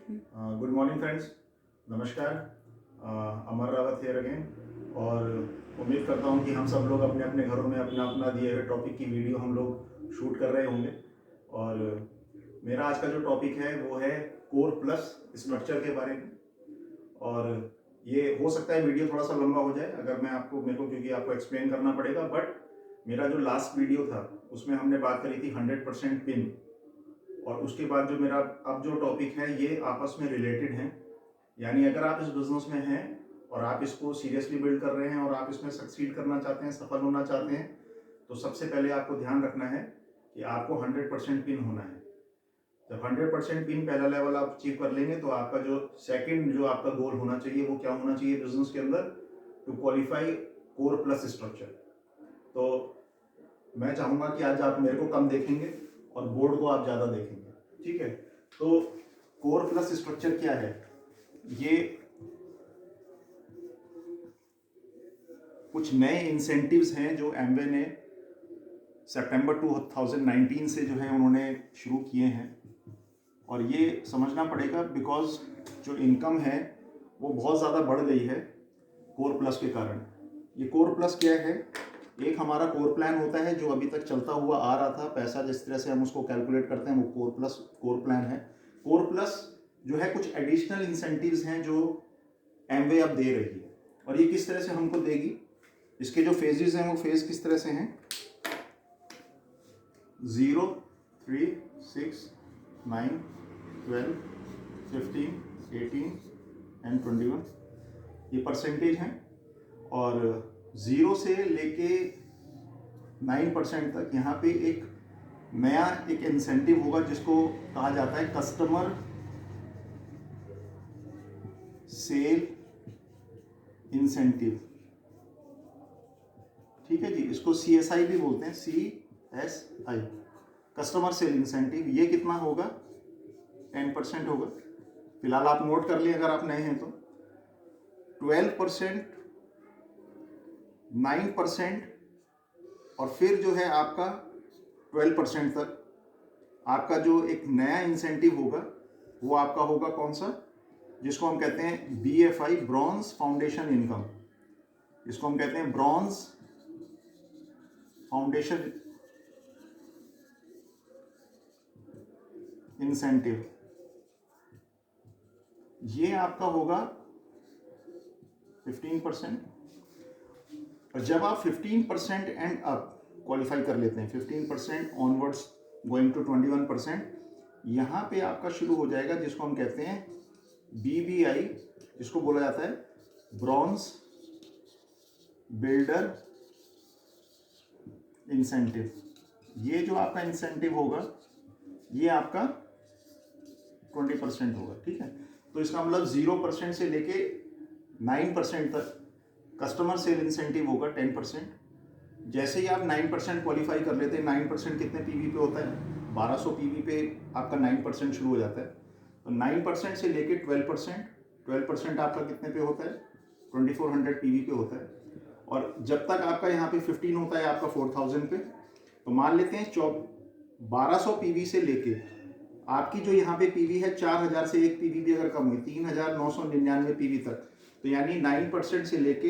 Good morning friends, नमस्कार। अमर Rawat here again. और उम्मीद करता हूँ कि हम सब लोग अपने अपने घरों में अपना अपना दिए हुए टॉपिक की वीडियो हम लोग शूट कर रहे होंगे। और मेरा आज का जो टॉपिक है वो है कोर प्लस स्ट्रक्चर के बारे में। और ये हो सकता है वीडियो थोड़ा सा लंबा हो जाए अगर मैं आपको मेरे को क्योंकि आपको एक्सप्लेन करना पड़ेगा। बट मेरा जो लास्ट वीडियो था उसमें हमने बात करी थी 100% पिन, और उसके बाद जो मेरा अब जो टॉपिक है ये आपस में रिलेटेड हैं। यानी अगर आप इस बिजनेस में हैं और आप इसको सीरियसली बिल्ड कर रहे हैं और आप इसमें सक्सीड करना चाहते हैं, सफल होना चाहते हैं, तो सबसे पहले आपको ध्यान रखना है कि आपको 100% पिन होना है। जब 100% पिन पहला लेवल आप अचीव कर लेंगे तो आपका जो सेकंड जो आपका गोल होना चाहिए वो क्या होना चाहिए बिजनेस के अंदर, to qualify core plus structure. तो मैं चाहूंगा कि आज आप मेरे को कम देखेंगे और बोर्ड को आप ज़्यादा देखेंगे, ठीक है। तो कोर प्लस स्ट्रक्चर क्या है, ये कुछ नए इंसेंटिव्स हैं जो एमवे ने सितंबर 2019 से जो है उन्होंने शुरू किए हैं। और ये समझना पड़ेगा बिकॉज जो इनकम है वो बहुत ज़्यादा बढ़ गई है कोर प्लस के कारण। ये कोर प्लस क्या है, एक हमारा कोर प्लान होता है जो अभी तक चलता हुआ आ रहा था, पैसा जिस तरह से हम उसको कैलकुलेट करते हैं वो कोर प्लान है। कोर प्लस जो है कुछ एडिशनल इंसेंटिव्स हैं जो एमवे अब दे रही है। और ये किस तरह से हमको देगी, इसके जो फेजेस हैं वो फेज किस तरह से हैं, 0, 3, 6, 9, 12, 15, 18 एंड 21 ये परसेंटेज हैं। और 0 से लेके 9% तक यहाँ पे एक नया एक इंसेंटिव होगा जिसको कहा जाता है कस्टमर सेल इंसेंटिव, ठीक है जी। इसको CSI भी बोलते हैं, CSI, कस्टमर सेल इंसेंटिव। ये कितना होगा, 10% होगा। फिलहाल आप नोट कर लिए अगर आप नए हैं तो 12%, 9% और फिर जो है आपका 12% तक आपका जो एक नया इंसेंटिव होगा वो आपका होगा कौन सा, जिसको हम कहते हैं BFI, ब्रॉन्ज फाउंडेशन इनकम। इसको हम कहते हैं ब्रॉन्ज फाउंडेशन इंसेंटिव। ये आपका होगा 15%। और जब आप 15% एंड अप क्वालिफाई कर लेते हैं, 15% ऑनवर्ड्स गोइंग टू 21%, यहाँ पे आपका शुरू हो जाएगा जिसको हम कहते हैं BBI, जिसको बोला जाता है ब्रॉन्ज बिल्डर इंसेंटिव। ये जो आपका इंसेंटिव होगा ये आपका 20% होगा, ठीक है। तो इसका मतलब 0% से लेके 9% तक कस्टमर सेल इंसेंटिव होगा 10%। जैसे ही आप 9% क्वालिफाई कर लेते हैं, 9% कितने PV पे होता है, 1200 PV पे आपका 9% शुरू हो जाता है। तो 9% से लेके 12%, 12% आपका कितने पे होता है, 2400 PV पे होता है। और जब तक आपका यहाँ पे 15 होता है आपका 4000 पे, तो मान लेते हैं 1200 PV से लेके आपकी जो यहाँ पे PV है 4000 से एक PV भी अगर कम हुई 3999 PV तक, तो यानी 9% से लेके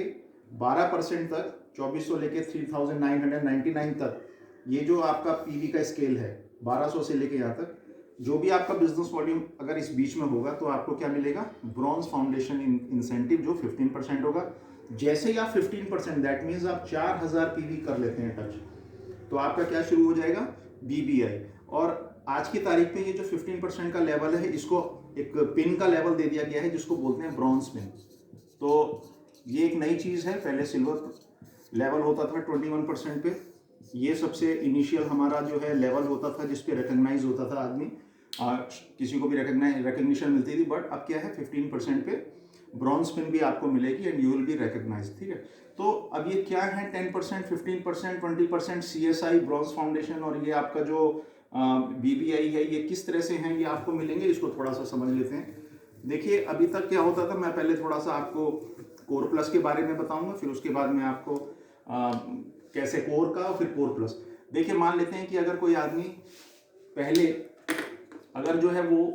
12% तक 2400 लेके 3999 तक, ये जो आपका PV का स्केल है 1200 से लेके यहाँ तक, जो भी आपका बिजनेस वॉल्यूम अगर इस बीच में होगा तो आपको क्या मिलेगा, ब्रॉन्ज फाउंडेशन इंसेंटिव जो 15% होगा। जैसे ही आप 15%, दैट मीन्स आप 4000 PV कर लेते हैं टच, तो आपका क्या शुरू हो जाएगा, BBI। और आज की तारीख में ये जो 15% का लेवल है इसको एक पिन का लेवल दे दिया गया है जिसको बोलते हैं ब्रॉन्ज पिन। तो ये एक नई चीज़ है, पहले सिल्वर लेवल होता था 21% पे, ये सबसे इनिशियल हमारा जो है लेवल होता था जिस पे रिकग्नाइज होता था आदमी, किसी को भी रिकग्निशन मिलती थी। बट अब क्या है, 15% पे ब्रॉन्ज पिन भी आपको मिलेगी and you will be recognise, ठीक है। तो अब ये क्या है, 10%, 15%, 20% CSI, ब्रॉन्ज फाउंडेशन, और ये आपका जो BBI है, ये किस तरह से हैं ये आपको मिलेंगे, इसको थोड़ा सा समझ लेते हैं। देखिए अभी तक क्या होता था, मैं पहले थोड़ा सा आपको कोर प्लस के बारे में बताऊंगा, फिर उसके बाद मैं आपको कैसे कोर का और फिर कोर प्लस। देखिए मान लेते हैं कि अगर कोई आदमी पहले अगर जो है वो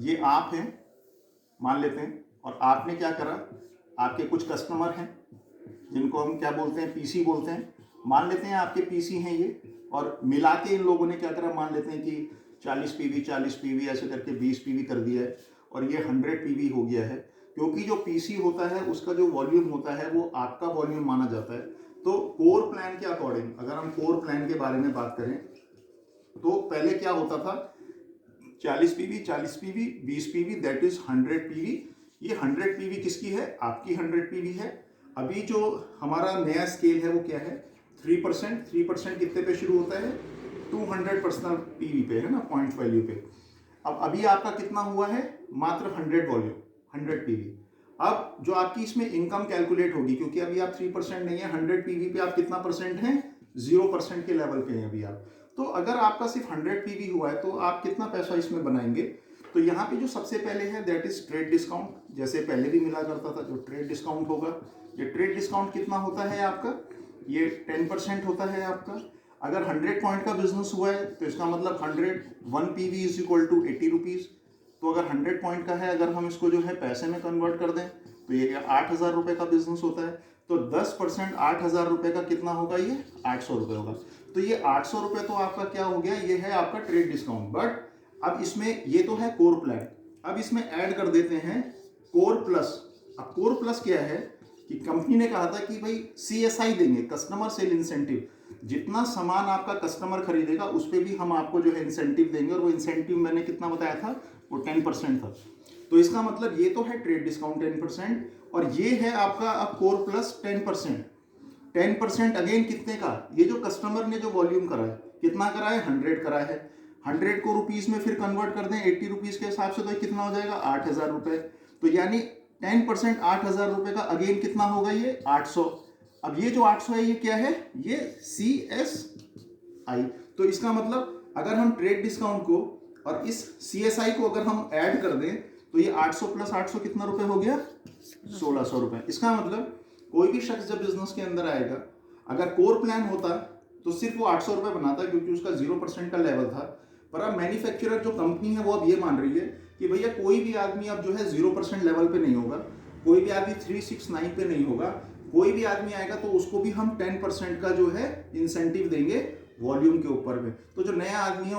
ये आप हैं मान लेते हैं, और आपने क्या करा, आपके कुछ कस्टमर हैं जिनको हम क्या बोलते हैं, पीसी बोलते हैं, मान लेते हैं आपके पीसी हैं ये, और मिला के इन लोगों ने क्या करा, मान लेते हैं कि 40 पीवी ऐसे करके 20 पीवी कर दिया है, और ये 100 पीवी हो गया है। क्योंकि जो पीसी होता है उसका जो वॉल्यूम होता है वो आपका वॉल्यूम माना जाता है। तो कोर प्लान के अकॉर्डिंग अगर हम कोर प्लान के बारे में बात करें तो पहले क्या होता था, 40 PV 20 PV that is 100 PV. ये 100 पीवी किसकी है, आपकी 100 पीवी है। अभी जो हमारा नया स्केल है वो क्या है, 3%। 3% कितने पे शुरू होता है, 200 पर्सनल पीवी पे है ना, पॉइंट वैल्यू पे। अब अभी आपका कितना हुआ है, मात्र 100 वॉल्यूम, 100 पीवी। अब जो आपकी इसमें इनकम कैलकुलेट होगी, क्योंकि अभी आप 3% नहीं है, 100 पीवी पे आप कितना परसेंट हैं, 0% के लेवल पे हैं अभी आप। तो अगर आपका सिर्फ 100 पीवी हुआ है तो आप कितना पैसा इसमें बनाएंगे। तो यहाँ पे जो सबसे पहले है दैट इज ट्रेड डिस्काउंट, जैसे पहले भी मिला करता था, जो ट्रेड डिस्काउंट होगा। ये ट्रेड डिस्काउंट कितना होता है आपका, ये 10% होता है आपका। अगर 100 पॉइंट का बिजनेस हुआ है तो इसका मतलब 101 PV is equal to 80 rupees. तो अगर 100 पॉइंट का है, अगर हम इसको जो है पैसे में कन्वर्ट कर दें तो ये 8,000 रुपये का बिजनेस होता है। तो 10% 8,000 रुपये का कितना होगा, ये 800 रुपये होगा। तो ये 800 रुपये तो आपका क्या हो गया, ये है आपका ट्रेड डिस्काउंट। बट अब इसमें ये तो है कोर प्लान, अब इसमें ऐड कर देते हैं कोर प्लस। अब कोर प्लस क्या है कि कंपनी ने कहा था कि भाई CSI देंगे, कस्टमर सेल इंसेंटिव। जितना सामान आपका कस्टमर खरीदेगा उस पर भी हम आपको जो है इंसेंटिव देंगे, और वो इंसेंटिव मैंने कितना बताया था, वो 10% था। तो इसका मतलब ये तो है ट्रेड डिस्काउंट 10%, और ये है आपका अब कोर प्लस 10%। 10% अगेन कितने का, ये जो कस्टमर ने जो वॉल्यूम करा है, कितना करा है, 100 करा है। 100 को रुपीस में फिर कन्वर्ट कर दें 80 रुपीस के हिसाब से, तो कितना हो जाएगा, 8,000 रुपये। तो यानी 10% 8,000 रुपये का, अगेन कितना होगा, ये 800। अब ये जो 800 है ये क्या है, ये CSI। तो इसका मतलब अगर हम ट्रेड डिस्काउंट को और इस CSI को अगर हम ऐड कर दें तो ये 800 प्लस 800 कितना रुपए हो गया, 1,600 रुपए। इसका मतलब कोई भी शख्स जब बिजनेस के अंदर आएगा, अगर कोर प्लान होता तो सिर्फ वो 800 रुपये बनाता, क्योंकि उसका 0% का लेवल था। पर अब मैन्युफैक्चरर जो कंपनी है वो अब ये मान रही है कि भैया कोई भी आदमी अब जो है 0% लेवल पे नहीं होगा, कोई भी आदमी 369 पे नहीं होगा, कोई भी आदमी आएगा तो उसको भी हम 10% का जो है इंसेंटिव देंगे वॉल्यूम के ऊपर में। तो जो नया आदमी है